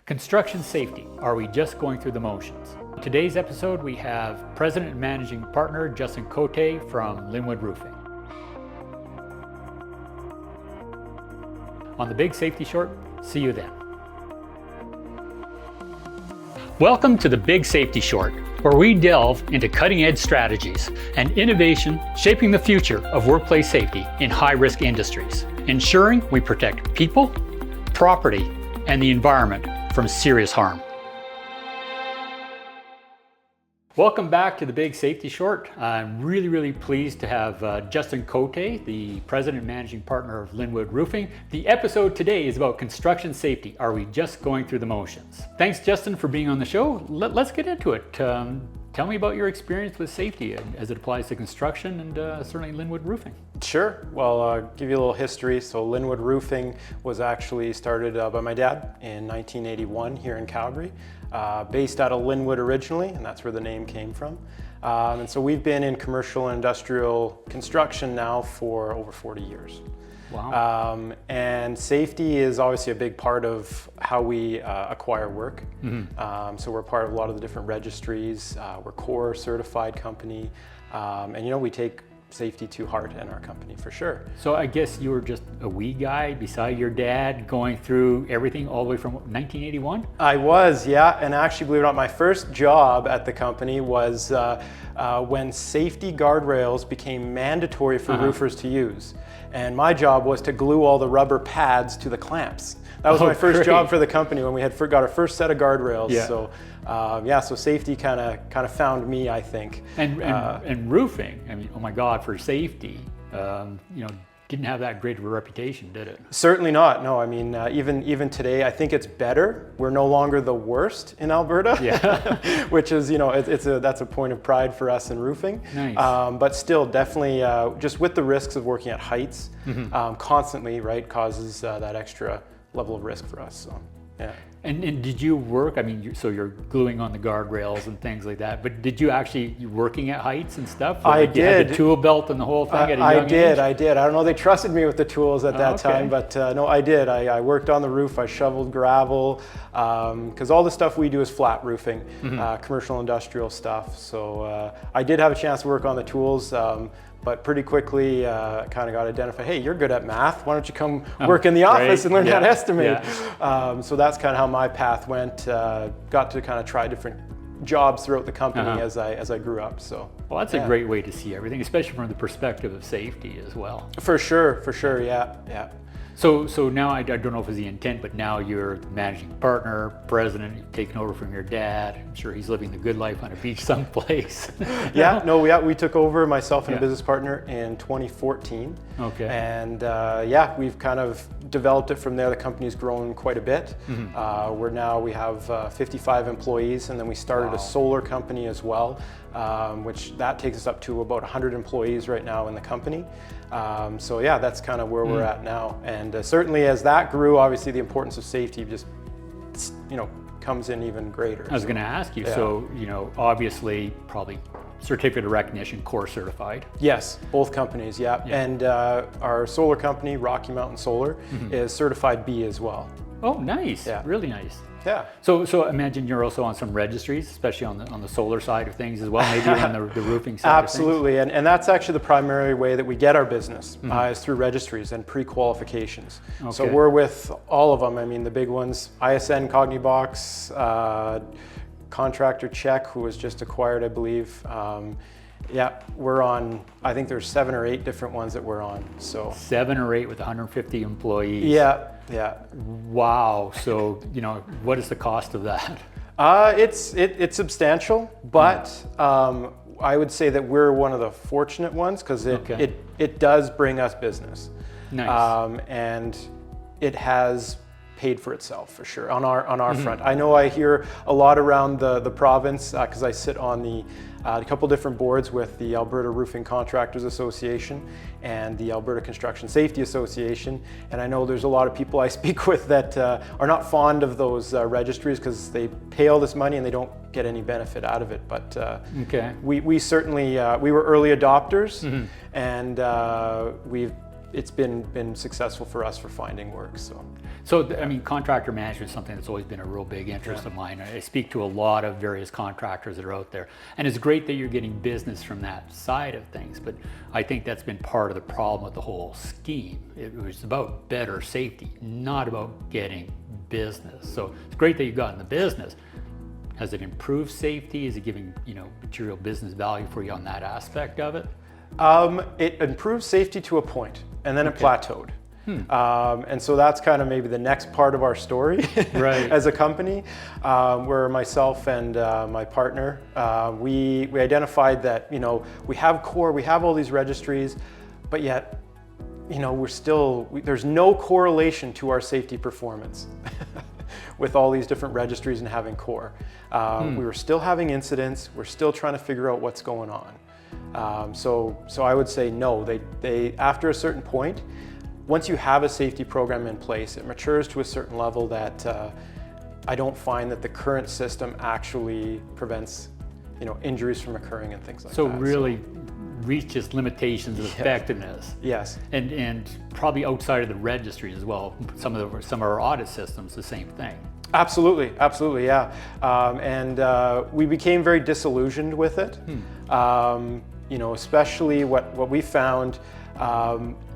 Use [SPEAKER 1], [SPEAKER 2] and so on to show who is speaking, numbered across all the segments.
[SPEAKER 1] Construction safety. Are we just going through the motions? In today's episode, we have President and Managing Partner Justin Cote from Lynwood Roofing. On the Big Safety Short, see you then. Welcome to the Big Safety Short, where we delve into cutting-edge strategies and innovation shaping the future of workplace safety in high-risk industries, ensuring we protect people, property, and the environment from serious harm. Welcome back to the Big Safety Short. I'm really pleased to have Justin Cote, the President and Managing Partner of Lynwood Roofing. The episode today is about construction safety. Are we just going through the motions? Thanks, Justin, for being on the show. Let's get into it. Tell me about your experience with safety as it applies to construction and certainly Lynwood Roofing.
[SPEAKER 2] Sure. Well, I'll give you a little history. So Lynwood Roofing was actually started by my dad in 1981 here in Calgary, based out of Lynwood originally, and that's where the name came from. And so we've been in commercial and industrial construction now for over 40 years.
[SPEAKER 1] Wow.
[SPEAKER 2] And safety is obviously a big part of how we acquire work. Mm-hmm. So we're part of a lot of the different registries. We're core certified company. And we take safety to heart in our company for sure.
[SPEAKER 1] So I guess you were just a wee guy beside your dad going through everything all the way from 1981?
[SPEAKER 2] I was, yeah. And actually, believe it or not, my first job at the company was when safety guardrails became mandatory for roofers to use. And my job was to glue all the rubber pads to the clamps. That was my first job for the company when we had got our first set of guardrails. Yeah. So, so safety kind of found me, I think.
[SPEAKER 1] And roofing, I mean, oh my God, for safety, didn't have that great of a reputation, did it?
[SPEAKER 2] Certainly not. No, I mean, even today, I think it's better. We're no longer the worst in Alberta. Yeah. Which is, that's a point of pride for us in roofing. Nice. But still, definitely, just with the risks of working at heights, constantly, right, causes that extra level of risk for us. So, yeah.
[SPEAKER 1] And did you work? I mean, so you're gluing on the guardrails and things like that. But did you actually working at heights and stuff?
[SPEAKER 2] I did.
[SPEAKER 1] You had the tool belt and the whole thing at a young age?
[SPEAKER 2] I did. I don't know. They trusted me with the tools at that time, but no, I did. I worked on the roof. I shoveled gravel because all the stuff we do is flat roofing, commercial industrial stuff. So I did have a chance to work on the tools. But pretty quickly kind of got identified, hey, you're good at math. Why don't you come work in the office and learn how to estimate? Yeah. So that's kind of how my path went. Got to kind of try different jobs throughout the company as I grew up. So,
[SPEAKER 1] well, that's a great way to see everything, especially from the perspective of safety as well.
[SPEAKER 2] For sure, yeah.
[SPEAKER 1] So now I don't know if it's the intent, but now you're the managing partner, president, you've taken over from your dad. I'm sure he's living the good life on a beach someplace.
[SPEAKER 2] We took over, myself and a business partner, in 2014. Okay. And we've kind of developed it from there. The company's grown quite a bit. Mm-hmm. We have 55 employees, and then we started a solar company as well, which that takes us up to about 100 employees right now in the company. That's kind of where we're at now. And certainly as that grew, obviously the importance of safety just, comes in even greater.
[SPEAKER 1] I was going to ask you, so, obviously probably certificate of recognition, core certified.
[SPEAKER 2] Yes, both companies, yeah. And our solar company, Rocky Mountain Solar, is certified B as well.
[SPEAKER 1] Oh, nice. Yeah. Really nice.
[SPEAKER 2] Yeah.
[SPEAKER 1] So imagine you're also on some registries, especially on the solar side of things as well, maybe on the roofing side.
[SPEAKER 2] Absolutely, and that's actually the primary way that we get our business is through registries and pre-qualifications. Okay. So we're with all of them. I mean, the big ones: ISN, Cognibox, Contractor Check, who was just acquired, I believe. We're on, I think there's 7 or 8 different ones that we're on. So
[SPEAKER 1] 7 or 8 with 150 employees.
[SPEAKER 2] Yeah.
[SPEAKER 1] Wow. So, what is the cost of that?
[SPEAKER 2] It's substantial, but I would say that we're one of the fortunate ones because it does bring us business. Nice. And it has paid for itself for sure on our front. I know I hear a lot around the province because I sit on a couple different boards with the Alberta Roofing Contractors Association and the Alberta Construction Safety Association, and I know there's a lot of people I speak with that are not fond of those registries because they pay all this money and they don't get any benefit out of it. But we certainly we were early adopters, and it's been successful for us for finding work.
[SPEAKER 1] So, I mean, contractor management is something that's always been a real big interest of mine. I speak to a lot of various contractors that are out there, and it's great that you're getting business from that side of things, but I think that's been part of the problem with the whole scheme. It was about better safety, not about getting business. So it's great that you've gotten the business. Has it improved safety? Is it giving, material business value for you on that aspect of it?
[SPEAKER 2] It improved safety to a point, and then it plateaued. And so that's kind of maybe the next part of our story
[SPEAKER 1] right.
[SPEAKER 2] as a company, where myself and my partner, we identified that, we have core, we have all these registries, but yet, there's no correlation to our safety performance with all these different registries and having core. We were still having incidents, we're still trying to figure out what's going on. So I would say no, they after a certain point, once you have a safety program in place, it matures to a certain level that I don't find that the current system actually prevents, injuries from occurring and things like that.
[SPEAKER 1] So really reaches limitations of effectiveness.
[SPEAKER 2] Yes.
[SPEAKER 1] And probably outside of the registries as well. Some of our audit systems, the same thing.
[SPEAKER 2] Absolutely, yeah. And we became very disillusioned with it. Especially what we found.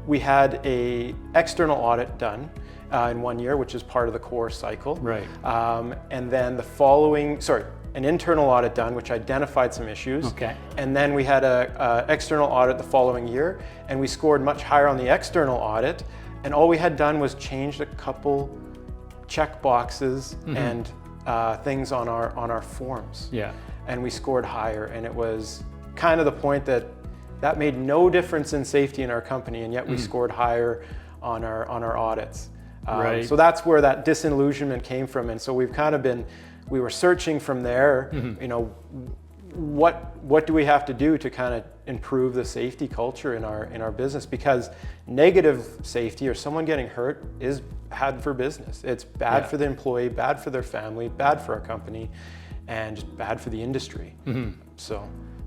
[SPEAKER 2] We had an external audit done in 1 year, which is part of the core cycle.
[SPEAKER 1] Right.
[SPEAKER 2] And then an internal audit done, which identified some issues.
[SPEAKER 1] Okay.
[SPEAKER 2] And then we had an external audit the following year, and we scored much higher on the external audit. And all we had done was changed a couple check boxes and things on our forms. Yeah. And we scored higher, and it was kind of the point that made no difference in safety in our company, and yet we scored higher on our audits.
[SPEAKER 1] Right.
[SPEAKER 2] So that's where that disillusionment came from, and so we were searching from there. What do we have to do to kind of improve the safety culture in our business? Because negative safety or someone getting hurt is bad for business. It's bad for the employee, bad for their family, bad for our company, and just bad for the industry.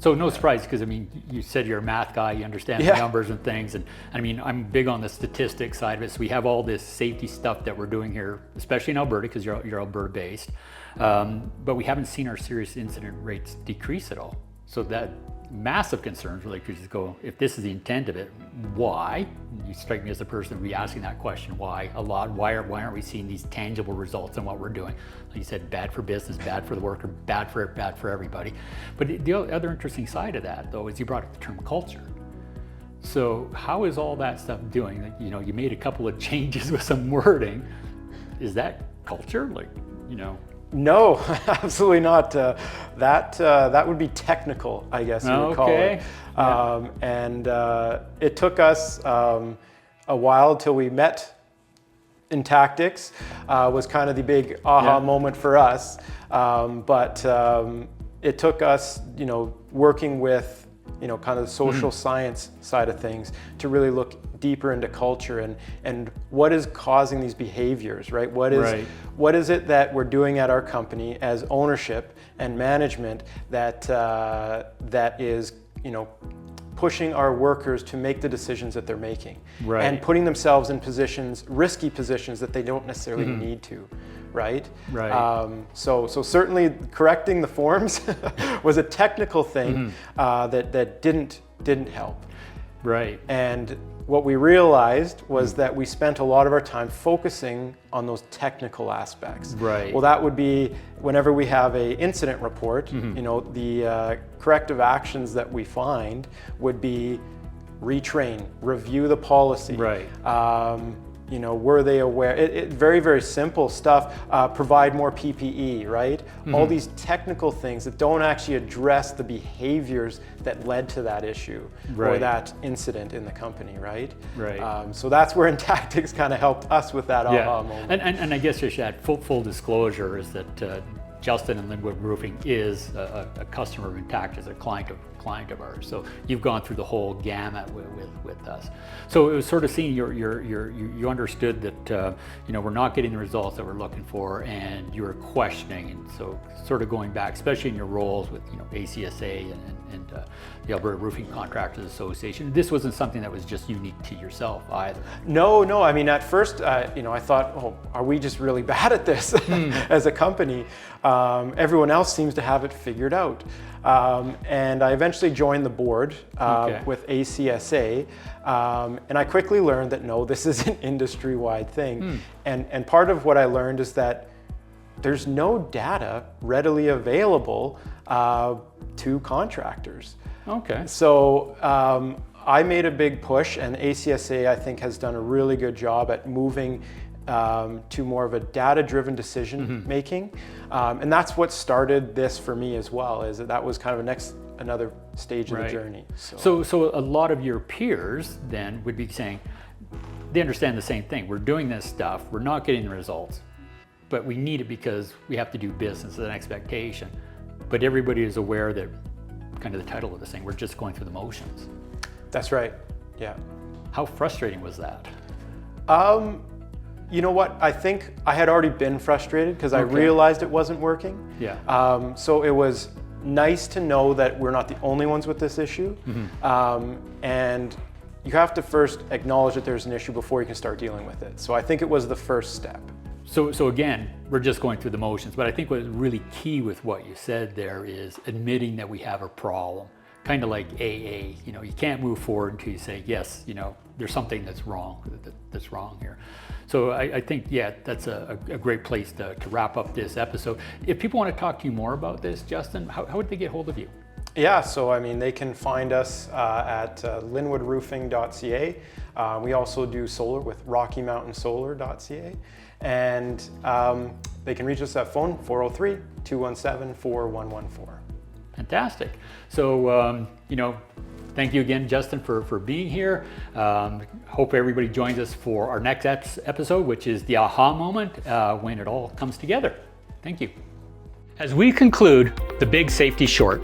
[SPEAKER 1] So no surprise, because I mean, you said you're a math guy, you understand the numbers and things, and I mean, I'm big on the statistics side of it. So we have all this safety stuff that we're doing here, especially in Alberta, because you're Alberta based, but we haven't seen our serious incident rates decrease at all. So that massive concerns really could just go, if this is the intent of it, why? You strike me as the person who be asking that question, why a lot? Why aren't we seeing these tangible results in what we're doing? Like you said, bad for business, bad for the worker, bad for everybody. But the other interesting side of that, though, is you brought up the term culture. So how is all that stuff doing? Like, you made a couple of changes with some wording. Is that culture?
[SPEAKER 2] No, absolutely not. That would be technical, I guess you would call it. And it took us a while till we met in tactics. Was kind of the big aha moment for us. But it took us, working with, kind of the social science side of things to really look deeper into culture and what is causing these behaviors, right? What is it that we're doing at our company as ownership and management that is, pushing our workers to make the decisions that they're making, and putting themselves in risky positions that they don't necessarily need to, right? So certainly correcting the forms was a technical thing that didn't help. Right. And what we realized was that we spent a lot of our time focusing on those technical aspects. Right. Well, that would be whenever we have a incident report, the corrective actions that we find would be retrain, review the policy. Right. Were they aware? Very, very simple stuff. Provide more PPE, right? All these technical things that don't actually address the behaviors that led to that issue or that incident in the company, right? Right. So that's where Intactics kind of helped us with that aha moment.
[SPEAKER 1] And I guess just add full disclosure is that Justin and Lynwood Roofing is a customer of Intactics, a client client of ours. So you've gone through the whole gamut with us. So it was sort of seeing you understood that we're not getting the results that we're looking for, and you were questioning, and so sort of going back, especially in your roles with ACSA and the Alberta Roofing Contractors Association. This wasn't something that was just unique to yourself either.
[SPEAKER 2] No. I mean, at first, I thought, oh, are we just really bad at this as a company? Everyone else seems to have it figured out. And I eventually joined the board with ACSA, and I quickly learned that no, this is an industry-wide thing. And part of what I learned is that there's no data readily available to contractors.
[SPEAKER 1] Okay.
[SPEAKER 2] So I made a big push, and ACSA, I think, has done a really good job at moving to more of a data-driven decision making. And that's what started this for me as well, is that was kind of another stage of the journey.
[SPEAKER 1] So a lot of your peers then would be saying, they understand the same thing. We're doing this stuff, we're not getting the results, but we need it because we have to do business, it's an expectation. But everybody is aware that, kind of the title of this thing, we're just going through the motions.
[SPEAKER 2] That's right, yeah.
[SPEAKER 1] How frustrating was that?
[SPEAKER 2] You know what, I think I had already been frustrated because I realized it wasn't working.
[SPEAKER 1] Yeah.
[SPEAKER 2] So it was nice to know that we're not the only ones with this issue. And you have to first acknowledge that there's an issue before you can start dealing with it. So I think it was the first step.
[SPEAKER 1] So again, we're just going through the motions, but I think what's really key with what you said there is admitting that we have a problem. Kind of like AA, you can't move forward until you say, yes, there's something that's wrong here. So I think, yeah, that's a great place to wrap up this episode. If people want to talk to you more about this, Justin, how would they get hold of you?
[SPEAKER 2] Yeah, so I mean, they can find us at lynwoodroofing.ca. We also do solar with rockymountainsolar.ca. And they can reach us at phone 403-217-4114.
[SPEAKER 1] Fantastic. So, thank you again, Justin, for being here. Hope everybody joins us for our next episode, which is the aha moment when it all comes together. Thank you. As we conclude the Big Safety Short,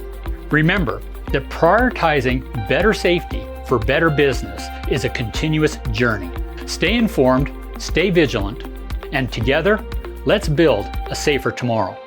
[SPEAKER 1] remember that prioritizing better safety for better business is a continuous journey. Stay informed, stay vigilant, and together, let's build a safer tomorrow.